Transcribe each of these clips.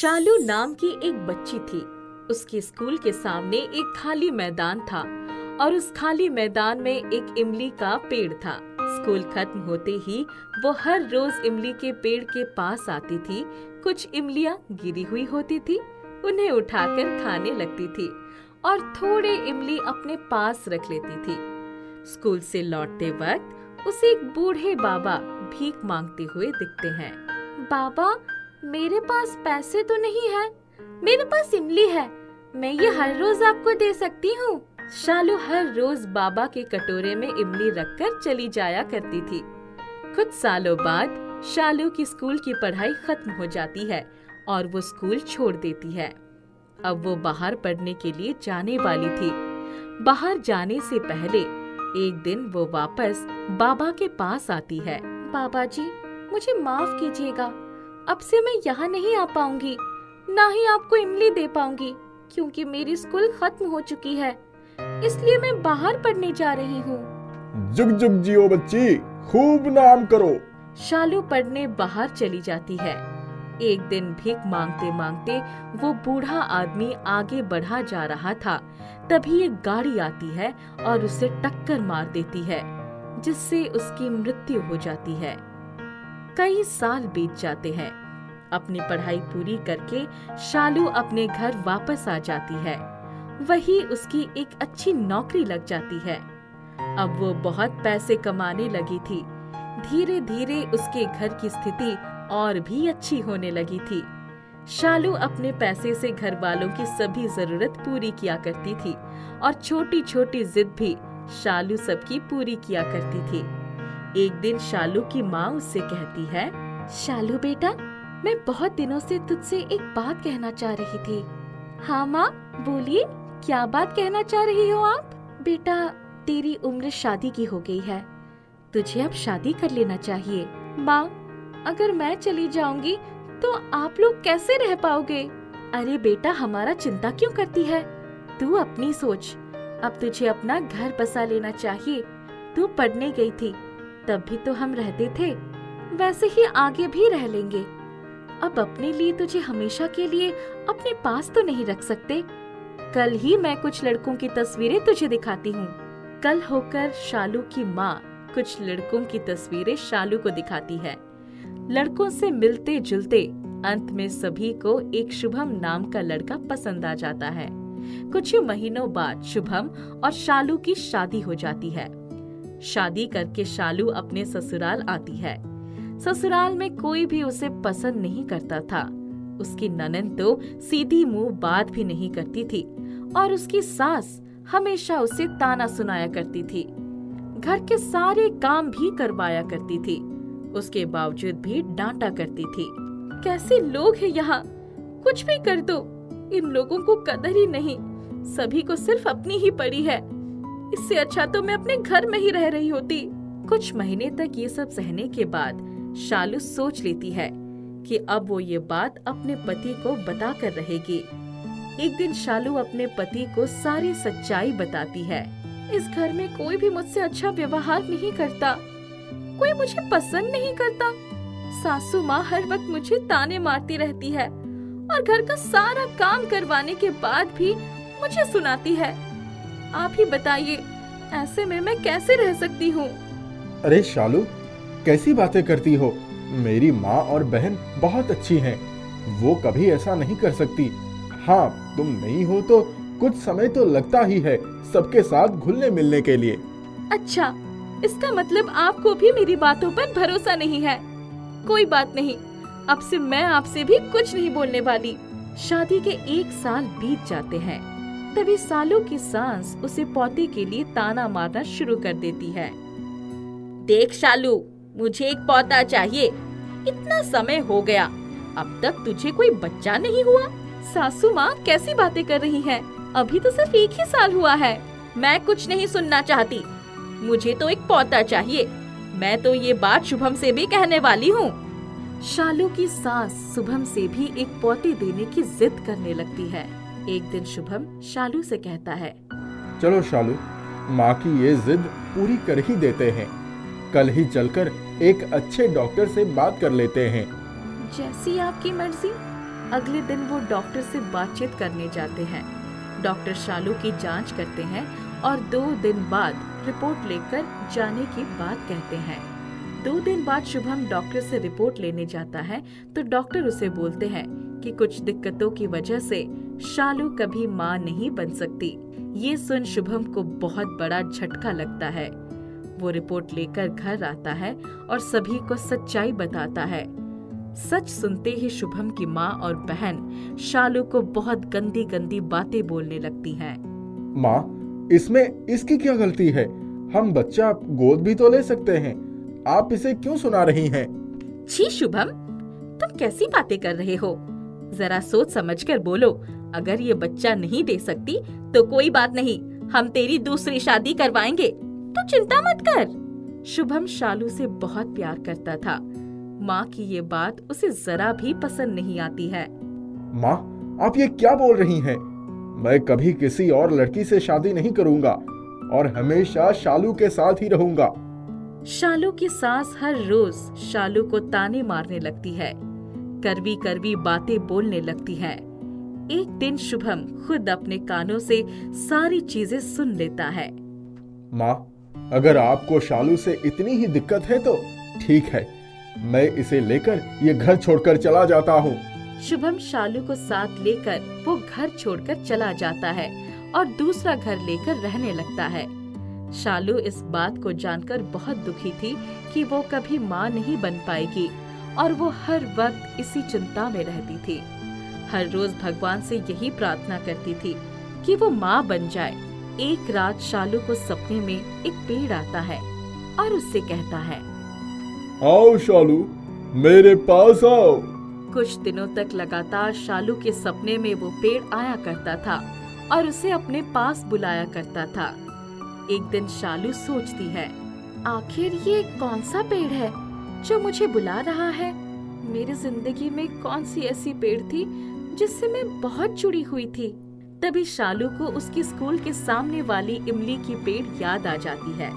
शालू नाम की एक बच्ची थी। उसके स्कूल के सामने एक खाली मैदान था और उस खाली मैदान में एक इमली का पेड़ था। स्कूल खत्म होते ही वो हर रोज इमली के पेड़ के पास आती थी। कुछ इमलियां गिरी हुई होती थी, उन्हें उठाकर खाने लगती थी और थोड़े इमली अपने पास रख लेती थी। स्कूल से लौटते वक्त उसे एक बूढ़े बाबा भीख मांगते हुए दिखते हैं। बाबा, मेरे पास पैसे तो नहीं है, मेरे पास इमली है, मैं ये हर रोज आपको दे सकती हूँ। शालू हर रोज बाबा के कटोरे में इमली रखकर चली जाया करती थी। कुछ सालों बाद शालू की स्कूल की पढ़ाई खत्म हो जाती है और वो स्कूल छोड़ देती है। अब वो बाहर पढ़ने के लिए जाने वाली थी। बाहर जाने से पहले एक दिन वो वापस बाबा के पास आती है। बाबा जी, मुझे माफ कीजिएगा, अब से मैं यहाँ नहीं आ पाऊंगी, ना ही आपको इमली दे पाऊंगी, क्योंकि मेरी स्कूल खत्म हो चुकी है, इसलिए मैं बाहर पढ़ने जा रही हूँ। जुग जुग जियो बच्ची, खूब नाम करो। शालू पढ़ने बाहर चली जाती है। एक दिन भीख मांगते मांगते वो बूढ़ा आदमी आगे बढ़ा जा रहा था। तभी एक गाड़ी आती है और उसे टक्कर मार देती है, जिससे उसकी मृत्यु हो जाती है। कई साल बीत जाते हैं। अपनी पढ़ाई पूरी करके शालू अपने घर वापस आ जाती है। वही उसकी एक अच्छी नौकरी लग जाती है। अब वो बहुत पैसे कमाने लगी थी। धीरे धीरे उसके घर की स्थिति और भी अच्छी होने लगी थी। शालू अपने पैसे से घर वालों की सभी जरूरत पूरी किया करती थी और छोटी छोटी जिद भी शालू सबकी पूरी किया करती थी। एक दिन शालू की माँ उससे कहती है, शालू बेटा, मैं बहुत दिनों से तुझसे एक बात कहना चाह रही थी। हाँ माँ, बोलिए, क्या बात कहना चाह रही हो आप? बेटा, तेरी उम्र शादी की हो गई है, तुझे अब शादी कर लेना चाहिए। माँ, अगर मैं चली जाऊंगी तो आप लोग कैसे रह पाओगे? अरे बेटा, हमारा चिंता क्यों करती है? तू अपनी सोच, अब तुझे अपना घर बसा लेना चाहिए। तू पढ़ने गई थी, तब भी तो हम रहते थे, वैसे ही आगे भी रह लेंगे। अब अपने लिए तुझे हमेशा के लिए अपने पास तो नहीं रख सकते। कल ही मैं कुछ लड़कों की तस्वीरें तुझे दिखाती हूँ। कल होकर शालू की माँ कुछ लड़कों की तस्वीरें शालू को दिखाती है। लड़कों से मिलते जुलते अंत में सभी को एक शुभम नाम का लड़का पसंद आ जाता है। कुछ महीनों बाद शुभम और शालू की शादी हो जाती है। शादी करके शालू अपने ससुराल आती है। ससुराल में कोई भी उसे पसंद नहीं करता था। उसकी ननद तो सीधी मुंह बात भी नहीं करती थी और उसकी सास हमेशा उसे ताना सुनाया करती थी। घर के सारे काम भी करवाया करती थी, उसके बावजूद भी डांटा करती थी। कैसे लोग हैं यहाँ, कुछ भी कर दो, इन लोगों को कदर ही नहीं, सभी को सिर्फ अपनी ही पड़ी है। इससे अच्छा तो मैं अपने घर में ही रह रही होती। कुछ महीने तक ये सब सहने के बाद शालू सोच लेती है कि अब वो ये बात अपने पति को बता कर रहेगी। एक दिन शालू अपने पति को सारी सच्चाई बताती है। इस घर में कोई भी मुझसे अच्छा व्यवहार नहीं करता, कोई मुझे पसंद नहीं करता। सासू माँ हर वक्त मुझे ताने मारती रहती है और घर का सारा काम करवाने के बाद भी मुझे सुनाती है। आप ही बताइए, ऐसे में मैं कैसे रह सकती हूँ? अरे शालू, कैसी बातें करती हो? मेरी माँ और बहन बहुत अच्छी हैं, वो कभी ऐसा नहीं कर सकती। हाँ, तुम नहीं हो तो कुछ समय तो लगता ही है सबके साथ घुलने मिलने के लिए। अच्छा, इसका मतलब आपको भी मेरी बातों पर भरोसा नहीं है। कोई बात नहीं, अब से मैं आपसे भी कुछ नहीं बोलने वाली। शादी के 1 साल बीत जाते हैं। तभी सालू की सास उसे पौते के लिए ताना मारना शुरू कर देती है। देख शालू, मुझे एक पौता चाहिए, इतना समय हो गया, अब तक तुझे कोई बच्चा नहीं हुआ। सासू माँ कैसी बातें कर रही हैं? अभी तो सिर्फ 1 ही साल हुआ है। मैं कुछ नहीं सुनना चाहती, मुझे तो एक पौता चाहिए। मैं तो ये बात शुभम से भी कहने वाली हूँ। शालू की सास शुभम से भी एक पौते देने की जिद करने लगती है। एक दिन शुभम शालू से कहता है, चलो शालू, माँ की ये जिद पूरी कर ही देते हैं। कल ही चलकर एक अच्छे डॉक्टर से बात कर लेते हैं। जैसी आपकी मर्जी। अगले दिन वो डॉक्टर से बातचीत करने जाते हैं। डॉक्टर शालू की जांच करते हैं और 2 दिन बाद रिपोर्ट लेकर जाने की बात कहते हैं। 2 दिन बाद शुभम डॉक्टर से रिपोर्ट लेने जाता है तो डॉक्टर उसे बोलते हैं कि कुछ दिक्कतों की वजह से शालू कभी माँ नहीं बन सकती। ये सुन शुभम को बहुत बड़ा झटका लगता है। वो रिपोर्ट लेकर घर आता है और सभी को सच्चाई बताता है। सच सुनते ही शुभम की माँ और बहन शालू को बहुत गंदी गंदी बातें बोलने लगती हैं। माँ, इसमें इसकी क्या गलती है? हम बच्चा गोद भी तो ले सकते हैं। आप इसे क्यों सुना रही हैं? छी शुभम, तुम कैसी बातें कर रहे हो? जरा सोच समझकर बोलो। अगर ये बच्चा नहीं दे सकती तो कोई बात नहीं, हम तेरी दूसरी शादी करवाएंगे। तू चिंता मत कर। शुभम शालू से बहुत प्यार करता था। माँ की ये बात उसे जरा भी पसंद नहीं आती है। माँ, आप ये क्या बोल रही हैं? मैं कभी किसी और लड़की से शादी नहीं करूंगा और हमेशा शालू के साथ ही रहूंगा। शालू की सास हर रोज शालू को ताने मारने लगती है, कड़वी कड़वी बातें बोलने लगती है। एक दिन शुभम खुद अपने कानों से सारी चीजें सुन लेता है। माँ, अगर आपको शालू से इतनी ही दिक्कत है तो ठीक है, मैं इसे लेकर ये घर छोड़कर चला जाता हूँ। शुभम शालू को साथ लेकर वो घर छोड़कर चला जाता है और दूसरा घर लेकर रहने लगता है। शालू इस बात को जानकर बहुत दुखी थी कि वो कभी माँ नहीं बन पाएगी और वो हर वक्त इसी चिंता में रहती थी। हर रोज भगवान से यही प्रार्थना करती थी कि वो माँ बन जाए। एक रात शालू को सपने में एक पेड़ आता है और उससे कहता है, आओ शालू, मेरे पास आओ। कुछ दिनों तक लगातार शालू के सपने में वो पेड़ आया करता था और उसे अपने पास बुलाया करता था। एक दिन शालू सोचती है, आखिर ये कौन सा पेड़ है जो मुझे बुला रहा है? मेरी जिंदगी में कौन सी ऐसी पेड़ थी जिससे मैं बहुत जुड़ी हुई थी? तभी शालू को उसकी स्कूल के सामने वाली इमली की पेड़ याद आ जाती है।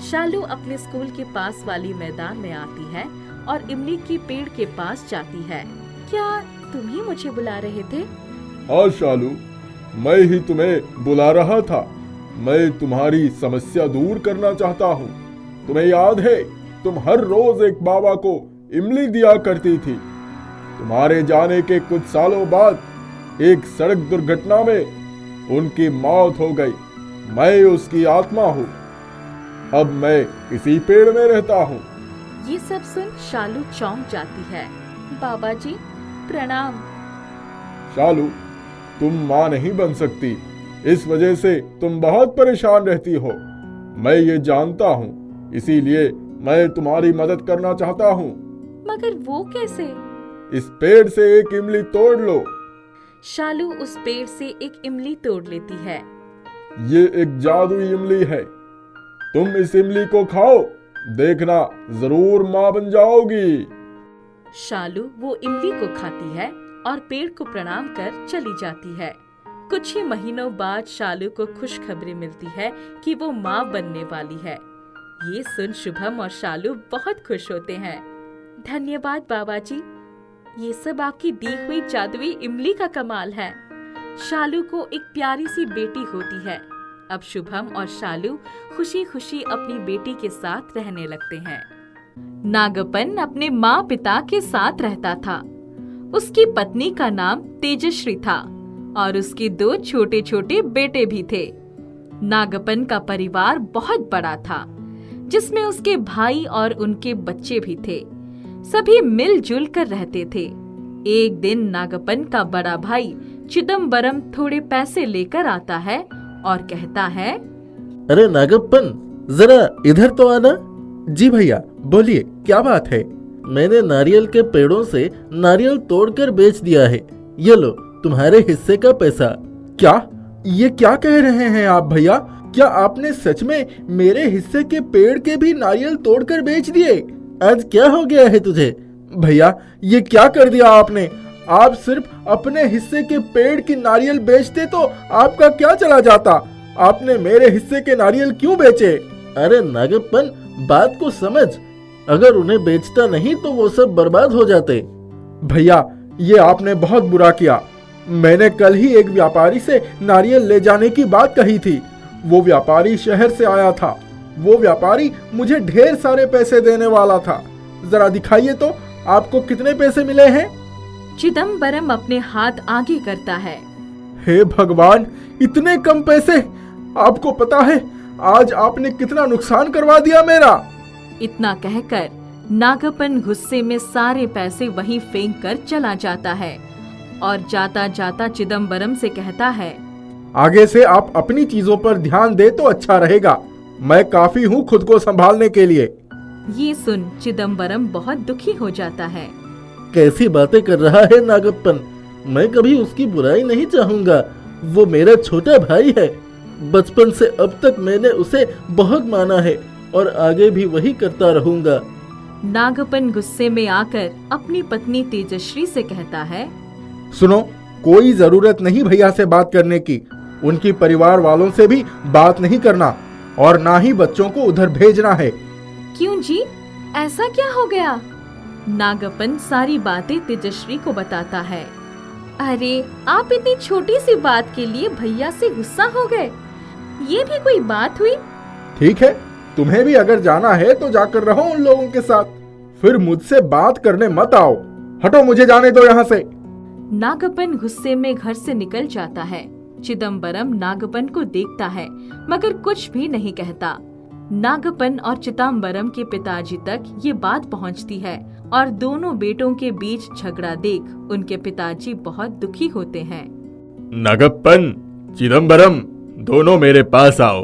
शालू अपने स्कूल के पास वाली मैदान में आती है और इमली की पेड़ के पास जाती है। क्या तुम ही मुझे बुला रहे थे? हाँ शालू, मैं ही तुम्हें बुला रहा था। मैं तुम्हारी समस्या दूर करना चाहता हूँ। तुम्हें याद है, तुम हर रोज एक बाबा को इमली दिया करती थी। तुम्हारे जाने के कुछ सालों बाद एक सड़क दुर्घटना में उनकी मौत हो गई। मैं उसकी आत्मा हूँ। अब मैं इसी पेड़ में रहता हूँ। ये सब सुन शालू चौंक जाती है। बाबा जी, प्रणाम। शालू, तुम माँ नहीं बन सकती, इस वजह से तुम बहुत परेशान रहती हो। मैं ये जानता हूँ, इसीलिए मैं तुम्हारी मदद करना चाहता हूँ। मगर वो कैसे? इस पेड़ से एक इमली तोड़ लो। शालू उस पेड़ से एक इमली तोड़ लेती है। ये एक जादुई इमली है। तुम इस इमली को खाओ, देखना जरूर माँ बन जाओगी। शालू वो इमली को खाती है और पेड़ को प्रणाम कर चली जाती है। कुछ ही महीनों बाद शालू को खुशखबरी मिलती है कि वो माँ बनने वाली है। ये सुन शुभम और शालू बहुत खुश होते हैं। धन्यवाद बाबा जी, ये सब आपकी दी हुई जादुई इमली का कमाल है। शालू को एक प्यारी सी बेटी होती है। अब शुभम और शालू खुशी खुशी अपनी बेटी के साथ रहने लगते हैं। नागप्पन अपने माँ पिता के साथ रहता था। उसकी पत्नी का नाम तेजश्री था और उसके 2 छोटे छोटे बेटे भी थे। नागप्पन का परिवार बहुत बड़ा था, जिसमें उसके भाई और उनके बच्चे भी थे। सभी मिलजुल कर रहते थे। एक दिन नागप्पन का बड़ा भाई चिदम्बरम थोड़े पैसे लेकर आता है और कहता है, अरे नागप्पन, जरा इधर तो आना। जी भैया, बोलिए क्या बात है? मैंने नारियल के पेड़ों से नारियल तोड़कर बेच दिया है। ये लो तुम्हारे हिस्से का पैसा। क्या? ये क्या कह रहे हैं आप भैया? क्या आपने सच में मेरे हिस्से के पेड़ के भी नारियल तोड़कर बेच दिए? आज क्या हो गया है तुझे? भैया, ये क्या कर दिया आपने? आप सिर्फ अपने हिस्से के पेड़ की नारियल बेचते तो आपका क्या चला जाता? आपने मेरे हिस्से के नारियल क्यों बेचे? अरे नागप्पन, बात को समझ। अगर उन्हें बेचता नहीं तो वो सब बर्बाद हो जाते। भैया, ये आपने बहुत बुरा किया। मैंने कल ही एक व्यापारी से नारियल ले जाने की बात कही थी। वो व्यापारी शहर से आया था। वो व्यापारी मुझे ढेर सारे पैसे देने वाला था। जरा दिखाइए तो आपको कितने पैसे मिले हैं। चिदम्बरम अपने हाथ आगे करता है। हे भगवान, इतने कम पैसे! आपको पता है आज आपने कितना नुकसान करवा दिया मेरा। इतना कहकर नागप्पन गुस्से में सारे पैसे वहीं फेंक कर चला जाता है और जाता जाता चिदम्बरम से कहता है, आगे से आप अपनी चीजों पर ध्यान दे तो अच्छा रहेगा। मैं काफी हूँ खुद को संभालने के लिए। ये सुन चिदम्बरम बहुत दुखी हो जाता है। कैसी बातें कर रहा है नागप्पन, मैं कभी उसकी बुराई नहीं चाहूंगा। वो मेरा छोटा भाई है। बचपन से अब तक मैंने उसे बहुत माना है और आगे भी वही करता रहूंगा। नागप्पन गुस्से में आकर अपनी पत्नी तेजश्री से कहता है, सुनो, कोई जरूरत नहीं भैया से बात करने की। उनकी परिवार वालों से भी बात नहीं करना और ना ही बच्चों को उधर भेजना है। क्यों जी, ऐसा क्या हो गया? नागप्पन सारी बातें तेजश्री को बताता है। अरे आप इतनी छोटी सी बात के लिए भैया से गुस्सा हो गए, ये भी कोई बात हुई? ठीक है, तुम्हें भी अगर जाना है तो जाकर रहो उन लोगों के साथ, फिर मुझसे बात करने मत आओ। हटो, मुझे जाने दो यहाँ से। नागप्पन गुस्से में घर से निकल जाता है। चिदम्बरम नागप्पन को देखता है मगर कुछ भी नहीं कहता। नागप्पन और चिदम्बरम के पिताजी तक ये बात पहुंचती है और दोनों बेटों के बीच झगड़ा देख उनके पिताजी बहुत दुखी होते हैं। नागप्पन, चिदम्बरम, दोनों मेरे पास आओ।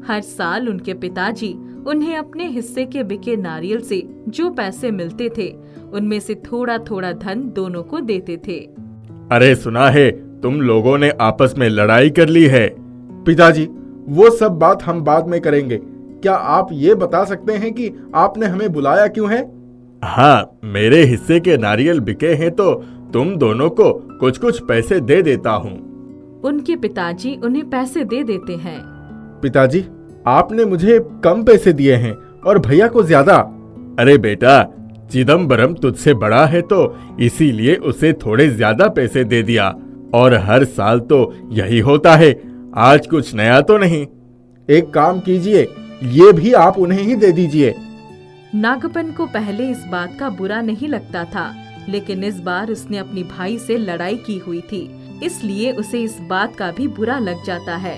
हर साल उनके पिताजी उन्हें अपने हिस्से के बिके नारियल से जो पैसे मिलते थे उनमें से थोड़ा थोड़ा धन दोनों को देते थे। अरे सुना है तुम लोगों ने आपस में लड़ाई कर ली है। पिताजी, वो सब बात हम बाद में करेंगे। क्या आप ये बता सकते हैं कि आपने हमें बुलाया क्यों है? हाँ, मेरे हिस्से के नारियल बिके हैं तो तुम दोनों को कुछ कुछ पैसे दे देता हूँ। उनके पिताजी उन्हें पैसे दे देते हैं। पिताजी, आपने मुझे कम पैसे दिए हैं और भैया को ज्यादा। अरे बेटा, चिदम्बरम तुझसे बड़ा है तो इसीलिए उसे थोड़े ज्यादा पैसे दे दिया और हर साल तो यही होता है। आज कुछ नया तो नहीं। एक काम कीजिए, ये भी आप उन्हें ही दे दीजिए। नागप्पन को पहले इस बात का बुरा नहीं लगता था, लेकिन इस बार उसने अपनी भाई से लड़ाई की हुई थी, इसलिए उसे इस बात का भी बुरा लग जाता है।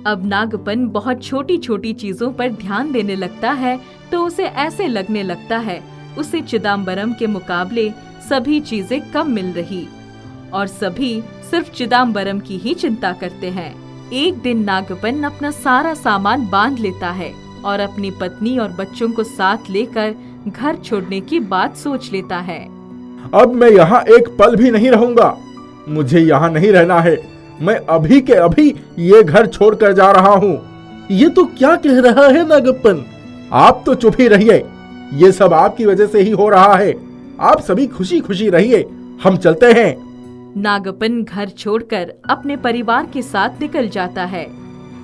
अब नागप्पन बहुत छोटी छोटी चीजों पर ध्यान देने लगता है तो उसे ऐसे लगने लगता है उसे चिदम्बरम के मुकाबले सभी चीजें कम मिल रही और सभी सिर्फ चिदम्बरम की ही चिंता करते हैं। एक दिन नागप्पन अपना सारा सामान बांध लेता है और अपनी पत्नी और बच्चों को साथ लेकर घर छोड़ने की बात सोच लेता है। अब मैं यहाँ एक पल भी नहीं रहूंगा। मुझे यहाँ नहीं रहना है। मैं अभी के अभी ये घर छोड़कर जा रहा हूँ। ये तो क्या कह रहा है नागप्पन? आप तो चुप ही रहिए। ये सब आपकी वजह से ही हो रहा है। आप सभी खुशी खुशी रहिए। हम चलते हैं। नागप्पन घर छोड़कर अपने परिवार के साथ निकल जाता है।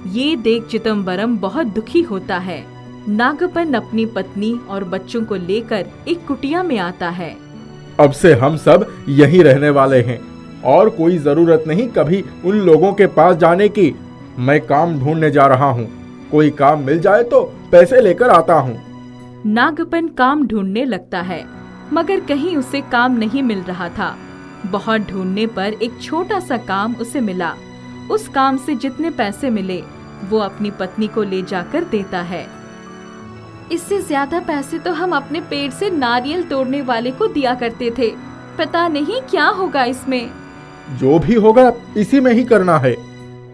ये देख चिदम्बरम बहुत दुखी होता है। नागप्पन अपनी पत्नी और बच्चों को लेकर एक कुटिया में आता है। अब से हम सब यहीं रहने वाले हैं और कोई जरूरत नहीं कभी उन लोगों के पास जाने की। मैं काम ढूंढने जा रहा हूँ। कोई काम मिल जाए तो पैसे लेकर आता हूँ। नागप्पन काम ढूंढने लगता है मगर कहीं उसे काम नहीं मिल रहा था। बहुत ढूंढने पर एक छोटा सा काम उसे मिला। उस काम से जितने पैसे मिले वो अपनी पत्नी को ले जाकर देता है। इससे ज्यादा पैसे तो हम अपने पेड़ से नारियल तोड़ने वाले को दिया करते थे। पता नहीं क्या होगा इसमें। जो भी होगा इसी में ही करना है।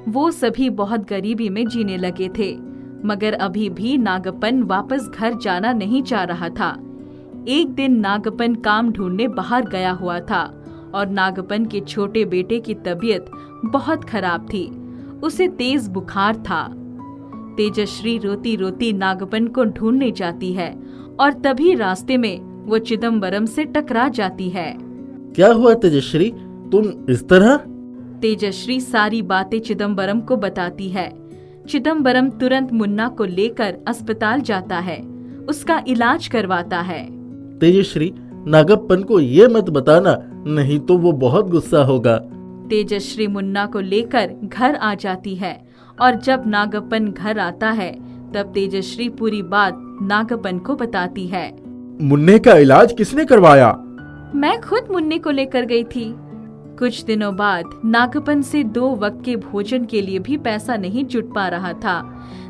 वो सभी बहुत गरीबी में जीने लगे थे मगर अभी भी नागप्पन वापस घर जाना नहीं चाह रहा था। एक दिन नागप्पन काम ढूंढने बाहर गया हुआ था और नागप्पन के छोटे बेटे की तबीयत बहुत खराब थी। उसे तेज बुखार था। तेजश्री रोती रोती नागप्पन को ढूंढने जाती है और तभी रास्ते में वो चिदम्बरम से टकरा जाती है। क्या हुआ तेजश्री, तुम इस तरह? तेजश्री सारी बातें चिदम्बरम को बताती है। चिदम्बरम तुरंत मुन्ना को लेकर अस्पताल जाता है, उसका इलाज करवाता है। तेजश्री, नागप्पन को ये मत बताना नहीं तो वो बहुत गुस्सा होगा। तेजश्री मुन्ना को लेकर घर आ जाती है और जब नागप्पन घर आता है तब तेजश्री पूरी बात नागप्पन को बताती है। मुन्ने का इलाज किसने करवाया? मैं खुद मुन्ने को लेकर गई थी। कुछ दिनों बाद नागप्पन से 2 वक्त के भोजन के लिए भी पैसा नहीं जुट पा रहा था।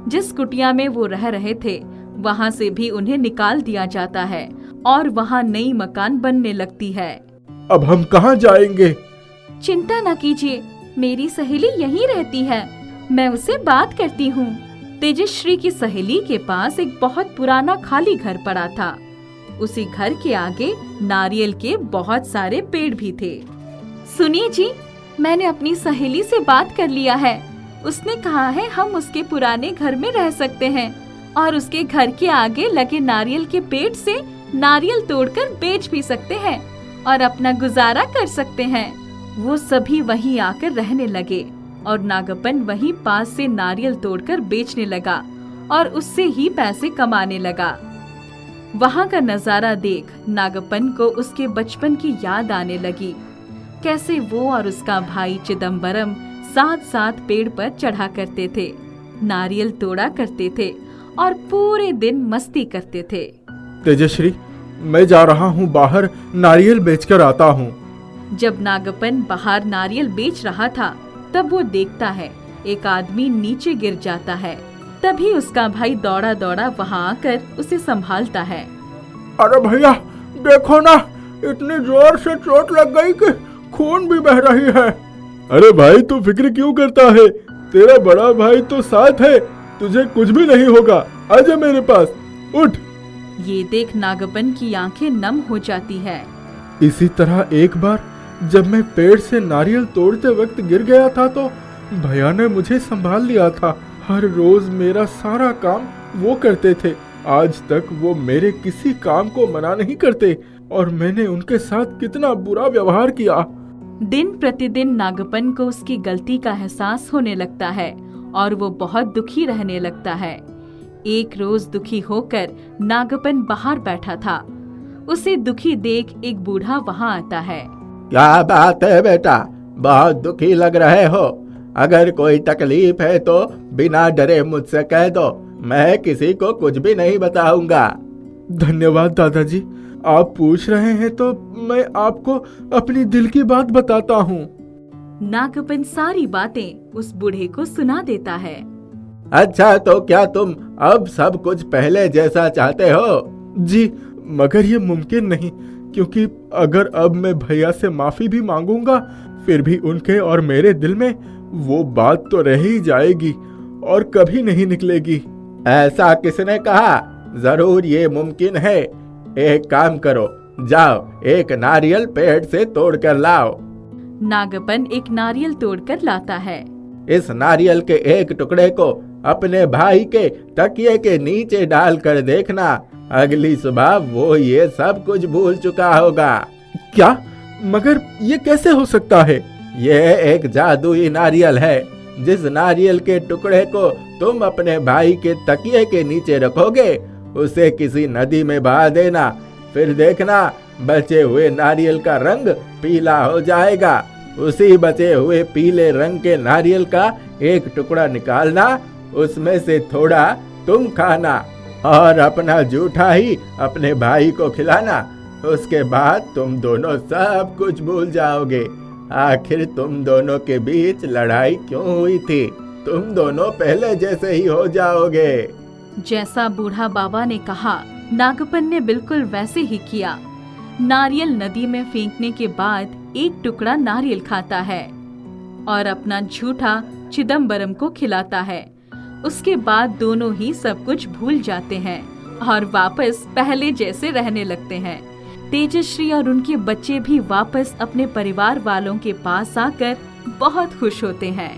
जिस कुटिया में वो रह रहे थे वहाँ से भी उन्हें निकाल दिया जाता है और वहाँ नई मकान बनने लगती है। अब हम कहाँ जाएंगे? चिंता न कीजिए, मेरी सहेली यहीं रहती है, मैं उससे बात करती हूँ। तेजश्री की सहेली के पास एक बहुत पुराना खाली घर पड़ा था। उसी घर के आगे नारियल के बहुत सारे पेड़ भी थे। सुनिए जी, मैंने अपनी सहेली से बात कर लिया है। उसने कहा है हम उसके पुराने घर में रह सकते हैं और उसके घर के आगे लगे नारियल के पेड़ से नारियल तोड़कर बेच भी सकते हैं और अपना गुजारा कर सकते हैं। वो सभी वहीं आकर रहने लगे और नागप्पन वहीं पास से नारियल तोड़कर बेचने लगा और उससे ही पैसे कमाने लगा। वहाँ का नजारा देख नागप्पन को उसके बचपन की याद आने लगी। कैसे वो और उसका भाई चिदम्बरम साथ साथ पेड़ पर चढ़ा करते थे, नारियल तोड़ा करते थे और पूरे दिन मस्ती करते थे। तेजश्री, मैं जा रहा हूँ बाहर, नारियल बेचकर आता हूँ। जब नागप्पन बाहर नारियल बेच रहा था तब वो देखता है एक आदमी नीचे गिर जाता है। तभी उसका भाई दौड़ा दौड़ा वहाँ आकर उसे संभालता है। अरे भैया देखो ना, इतनी जोर से चोट लग गई कि खून भी बह रही है। अरे भाई तू फिक्र क्यों करता है, तेरा बड़ा भाई तो साथ है, तुझे कुछ भी नहीं होगा, आजा मेरे पास, उठ। ये देख नागप्पन की आंखें नम हो जाती है। इसी तरह एक बार जब मैं पेड़ से नारियल तोड़ते वक्त गिर गया था तो भैया ने मुझे संभाल लिया था। हर रोज मेरा सारा काम वो करते थे। आज तक वो मेरे किसी काम को मना नहीं करते और मैंने उनके साथ कितना बुरा व्यवहार किया। दिन प्रतिदिन नागप्पन को उसकी गलती का एहसास होने लगता है और वो बहुत दुखी रहने लगता है। एक रोज दुखी होकर नागप्पन बाहर बैठा था। उसे दुखी देख एक बूढ़ा वहाँ आता है। क्या बात है बेटा, बहुत दुखी लग रहे हो? अगर कोई तकलीफ है तो बिना डरे मुझसे कह दो, मैं किसी को कुछ भी नहीं बताऊंगा। धन्यवाद दादाजी, आप पूछ रहे हैं तो मैं आपको अपनी दिल की बात बताता हूँ। नागप्पन सारी बातें उस बूढ़े को सुना देता है। अच्छा, तो क्या तुम अब सब कुछ पहले जैसा चाहते हो? जी, मगर ये मुमकिन नहीं, क्योंकि अगर अब मैं भैया से माफी भी मांगूंगा फिर भी उनके और मेरे दिल में वो बात तो रह ही जाएगी और कभी नहीं निकलेगी। ऐसा किसने कहा? जरूर ये मुमकिन है। एक काम करो, जाओ एक नारियल पेड़ से तोड़ कर लाओ। नागप्पन एक नारियल तोड़कर लाता है। इस नारियल के एक टुकड़े को अपने भाई के तकिए के नीचे डाल कर देखना, अगली सुबह वो ये सब कुछ भूल चुका होगा। क्या? मगर ये कैसे हो सकता है? ये एक जादुई नारियल है। जिस नारियल के टुकड़े को तुम अपने भाई के तकिए के नीचे रखोगे उसे किसी नदी में बहा देना, फिर देखना बचे हुए नारियल का रंग पीला हो जाएगा। उसी बचे हुए पीले रंग के नारियल का एक टुकड़ा निकालना, उसमें से थोड़ा तुम खाना और अपना जूठा ही अपने भाई को खिलाना। उसके बाद तुम दोनों सब कुछ भूल जाओगे। आखिर तुम दोनों के बीच लड़ाई क्यों हुई थी? तुम दोनों पहले जैसे ही हो जाओगे। जैसा बूढ़ा बाबा ने कहा नागप्पन ने बिल्कुल वैसे ही किया। नारियल नदी में फेंकने के बाद एक टुकड़ा नारियल खाता है और अपना झूठा चिदम्बरम को खिलाता है। उसके बाद दोनों ही सब कुछ भूल जाते हैं और वापस पहले जैसे रहने लगते हैं। तेजश्री और उनके बच्चे भी वापस अपने परिवार वालों के पास आकर बहुत खुश होते हैं।